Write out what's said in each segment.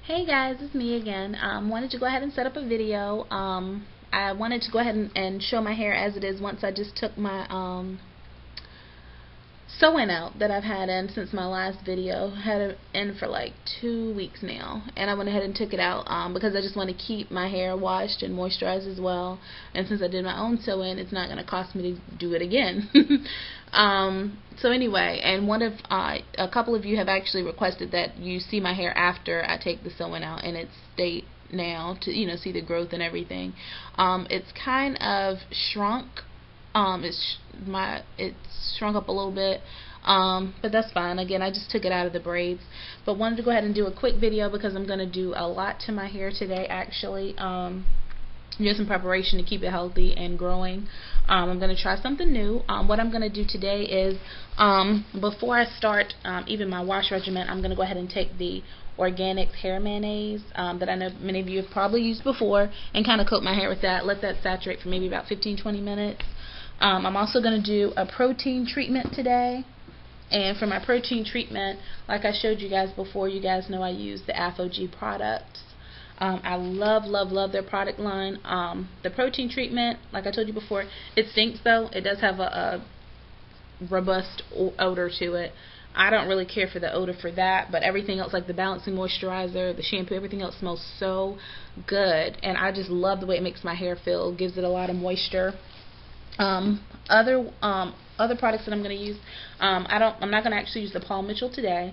Hey guys, it's me again. Wanted to go ahead and set up a video. I wanted to go ahead and show my hair as it is once I just took my sew-in out that I've had in since my last video. Had it in for like 2 weeks now, and I went ahead and took it out because I just want to keep my hair washed and moisturized as well. And since I did my own sew-in, it's not going to cost me to do it again. So anyway, and a couple of you have actually requested that you see my hair after I take the sew-in out in its state now to see the growth and everything. It's kind of shrunk. It's shrunk up a little bit, but that's fine. Again, I just took it out of the braids, but wanted to go ahead and do a quick video because I'm going to do a lot to my hair today, actually. Just in preparation to keep it healthy and growing. I'm going to try something new. What I'm going to do today is, before I start even my wash regimen, I'm going to go ahead and take the organic hair mayonnaise that I know many of you have probably used before, and kind of coat my hair with that. Let that saturate for maybe about 15-20 minutes. I'm also going to do a protein treatment today. And for my protein treatment, like I showed you guys before, you guys know I use the AphoG products. I love their product line. The protein treatment, like I told you before, it stinks though. It does have a robust odor to it. I don't really care for the odor for that, but everything else, like the balancing moisturizer, the shampoo, everything else smells so good, and I just love the way it makes my hair feel. It gives it a lot of moisture. Other products that I'm going to use, I'm not going to actually use the Paul Mitchell today.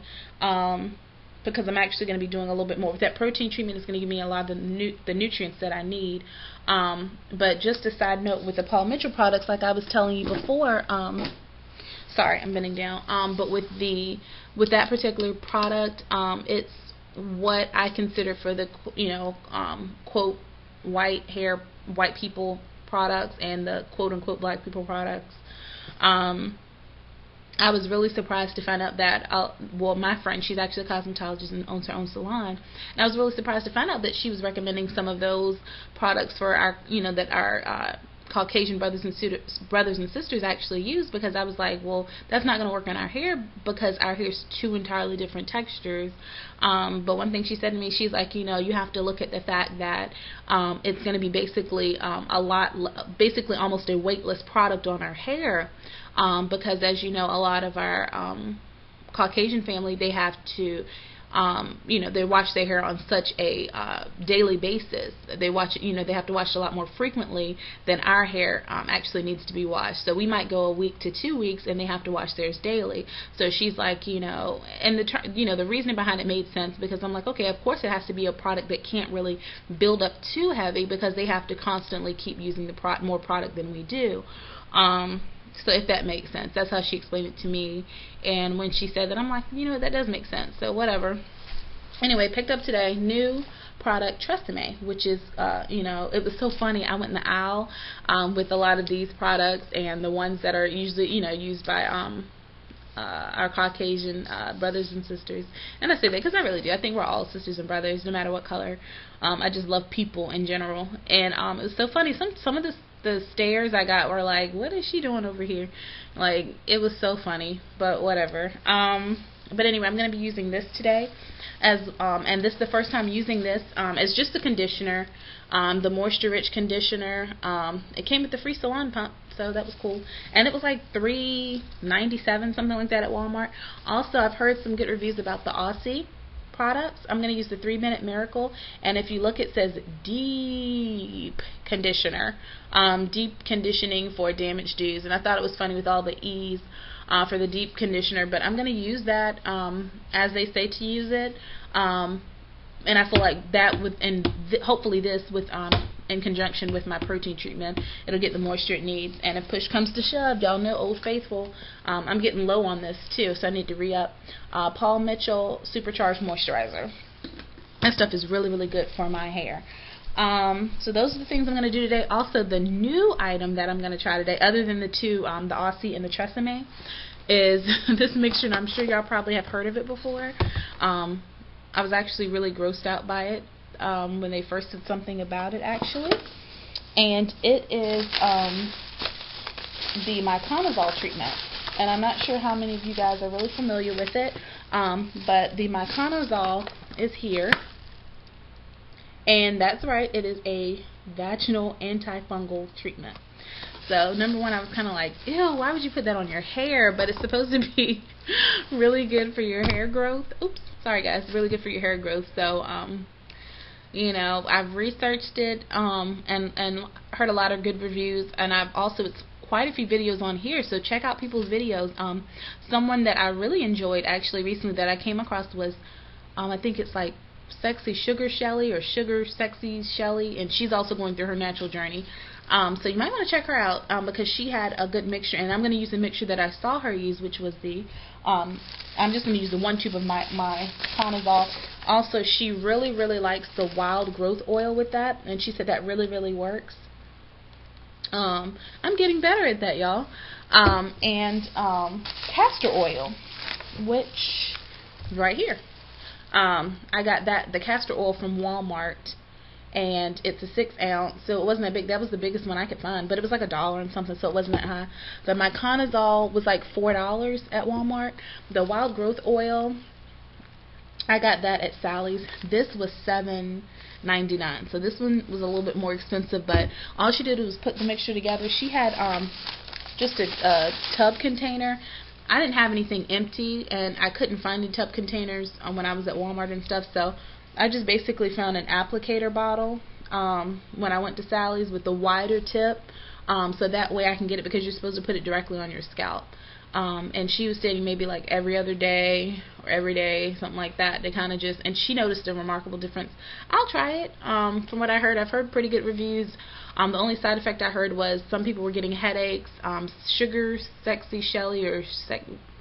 Because I'm actually going to be doing a little bit more with that protein treatment. Is going to give me a lot of the nutrients that I need. But just a side note with the Paul Mitchell products, like I was telling you before, sorry, I'm bending down. But with that particular product, it's what I consider for the quote white people products and the quote unquote black people products. I was really surprised to find out that, my friend, she's actually a cosmetologist and owns her own salon, and I was really surprised to find out that she was recommending some of those products for our, that our Caucasian brothers and sisters actually use, because I was like, well, that's not going to work on our hair because our hair is two entirely different textures. But one thing she said to me, she's like, you have to look at the fact that it's going to be basically basically almost a weightless product on our hair, because as you know, a lot of our Caucasian family, they have to they wash their hair on such a daily basis. They they have to wash it a lot more frequently than our hair actually needs to be washed. So we might go a week to 2 weeks, and they have to wash theirs daily. So she's like, and the reasoning behind it made sense, because I'm like, okay, of course it has to be a product that can't really build up too heavy, because they have to constantly keep using more product than we do. So if that makes sense, that's how she explained it to me. And when she said that, I'm like, that does make sense. So whatever. Anyway, picked up today new product, Regimen, which is it was so funny. I went in the aisle with a lot of these products, and the ones that are usually used by our Caucasian brothers and sisters. And I say that because I really do. I think we're all sisters and brothers, no matter what color. I just love people in general. And it was so funny. Some of the stares I got were like, what is she doing over here? Like, it was so funny, but whatever. But anyway, I'm going to be using this today, and this is the first time using this. It's just a conditioner, the moisture-rich conditioner. It came with the free salon pump, so that was cool. And it was like $3.97, something like that, at Walmart. Also, I've heard some good reviews about the Aussie products. I'm going to use the 3-Minute Miracle, and if you look, it says deep conditioner, deep conditioning for damaged dews, and I thought it was funny with all the E's for the deep conditioner, but I'm going to use that as they say to use it, and I feel like that hopefully this in conjunction with my protein treatment, it'll get the moisture it needs. And if push comes to shove, y'all know Old Faithful, I'm getting low on this too, so I need to re-up. Paul Mitchell Supercharged Moisturizer. That stuff is really good for my hair. So those are the things I'm going to do today. Also, the new item that I'm going to try today, other than the two, the Aussie and the Regimen, is this mixture, and I'm sure y'all probably have heard of it before. I was actually really grossed out by it when they first said something about it, actually. And it is the Miconazole treatment. And I'm not sure how many of you guys are really familiar with it, but the Miconazole is here. And that's right, it is a vaginal antifungal treatment. So number one, I was kind of like, ew, why would you put that on your hair? But it's supposed to be really good for your hair growth. Oops, sorry guys, really good for your hair growth. So you know, I've researched it and heard a lot of good reviews, and I've also, it's quite a few videos on here, so check out people's videos. Someone that I really enjoyed actually recently that I came across was I think it's like Sexy Sugar Shelly or Sugar Sexy Shelly, and she's also going through her natural journey. So you might want to check her out because she had a good mixture, and I'm going to use the mixture that I saw her use, which was the, I'm just going to use the 1 tube of my Miconazole. Also, she really, really likes the wild growth oil with that, and she said that really, really works. I'm getting better at that, y'all. And castor oil, which is right here. I got the castor oil from Walmart, and it's a 6 ounce, so it wasn't that big. That was the biggest one I could find, but it was like $1 and something, so it wasn't that high. The Miconazole was like $4 at Walmart. The wild growth oil, I got that at Sally's. This was $7.99, so this one was a little bit more expensive, but all she did was put the mixture together. She had just a tub container. I didn't have anything empty, and I couldn't find any tub containers when I was at Walmart and stuff, so I just basically found an applicator bottle when I went to Sally's with the wider tip, so that way I can get it, because you're supposed to put it directly on your scalp. And she was stating maybe like every other day or every day, something like that. They kind of just, and she noticed a remarkable difference. I'll try it. From what I heard, I've heard pretty good reviews. The only side effect I heard was some people were getting headaches. Sugar Sexy Shelly, or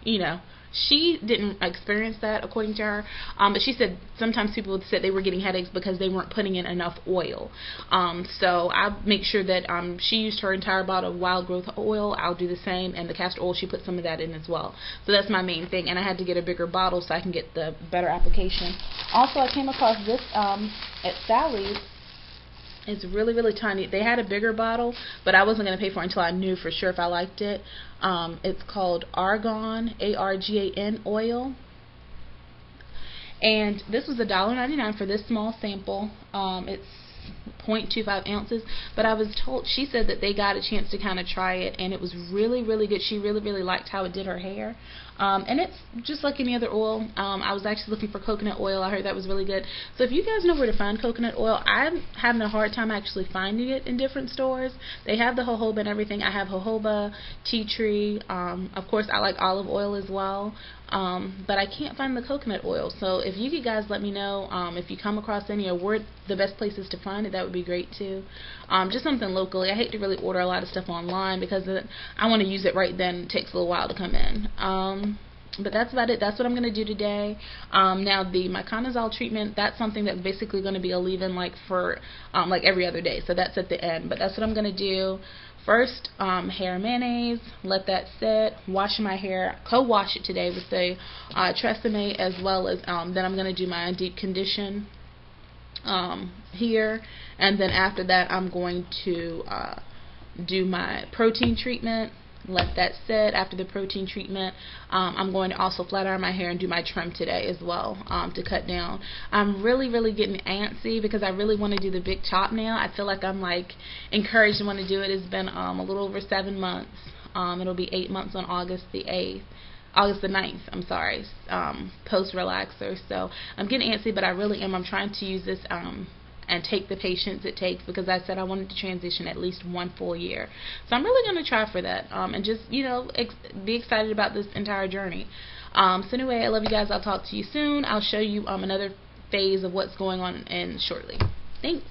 you know, she didn't experience that according to her, but she said sometimes people said they were getting headaches because they weren't putting in enough oil. So I make sure that she used her entire bottle of wild growth oil. I'll do the same, and the castor oil, she put some of that in as well. So that's my main thing, and I had to get a bigger bottle so I can get the better application. Also, I came across this at Sally's. It's really, really tiny. They had a bigger bottle, but I wasn't going to pay for it until I knew for sure if I liked it. It's called Argan, A-R-G-A-N oil. And this was $1.99 for this small sample. It's 0.25 ounces, but I was told, she said that they got a chance to kind of try it, and it was really, really good. She really, really liked how it did her hair. And it's just like any other oil. I was actually looking for coconut oil. I heard that was really good. So if you guys know where to find coconut oil, I'm having a hard time actually finding it in different stores. They have the jojoba and everything. I have jojoba, tea tree. Of course, I like olive oil as well. But I can't find the coconut oil. So if you could guys let me know if you come across any, or where the best places to find it, that would be great too. Just something locally. I hate to really order a lot of stuff online because I want to use it right then. It takes a little while to come in. But that's about it. That's what I'm going to do today. Now the Miconazole treatment, that's something that's basically going to be a leave-in like for like every other day. So that's at the end. But that's what I'm going to do. First, hair mayonnaise, let that sit, wash my hair, co-wash it today with the Tresemme, as well as then I'm going to do my deep condition here, and then after that I'm going to do my protein treatment, let that sit. After the protein treatment, I'm going to also flat iron my hair and do my trim today as well to cut down. I'm really, really getting antsy because I really want to do the big chop now. I feel like I'm like encouraged to want to do it. It's been a little over 7 months. It'll be 8 months on August the 9th, I'm sorry, post relaxer. So I'm getting antsy, but I really am. I'm trying to use this and take the patience it takes, because I said I wanted to transition at least 1 full year. So I'm really going to try for that, and just, you know, be excited about this entire journey. So anyway, I love you guys. I'll talk to you soon. I'll show you another phase of what's going on shortly. Thanks.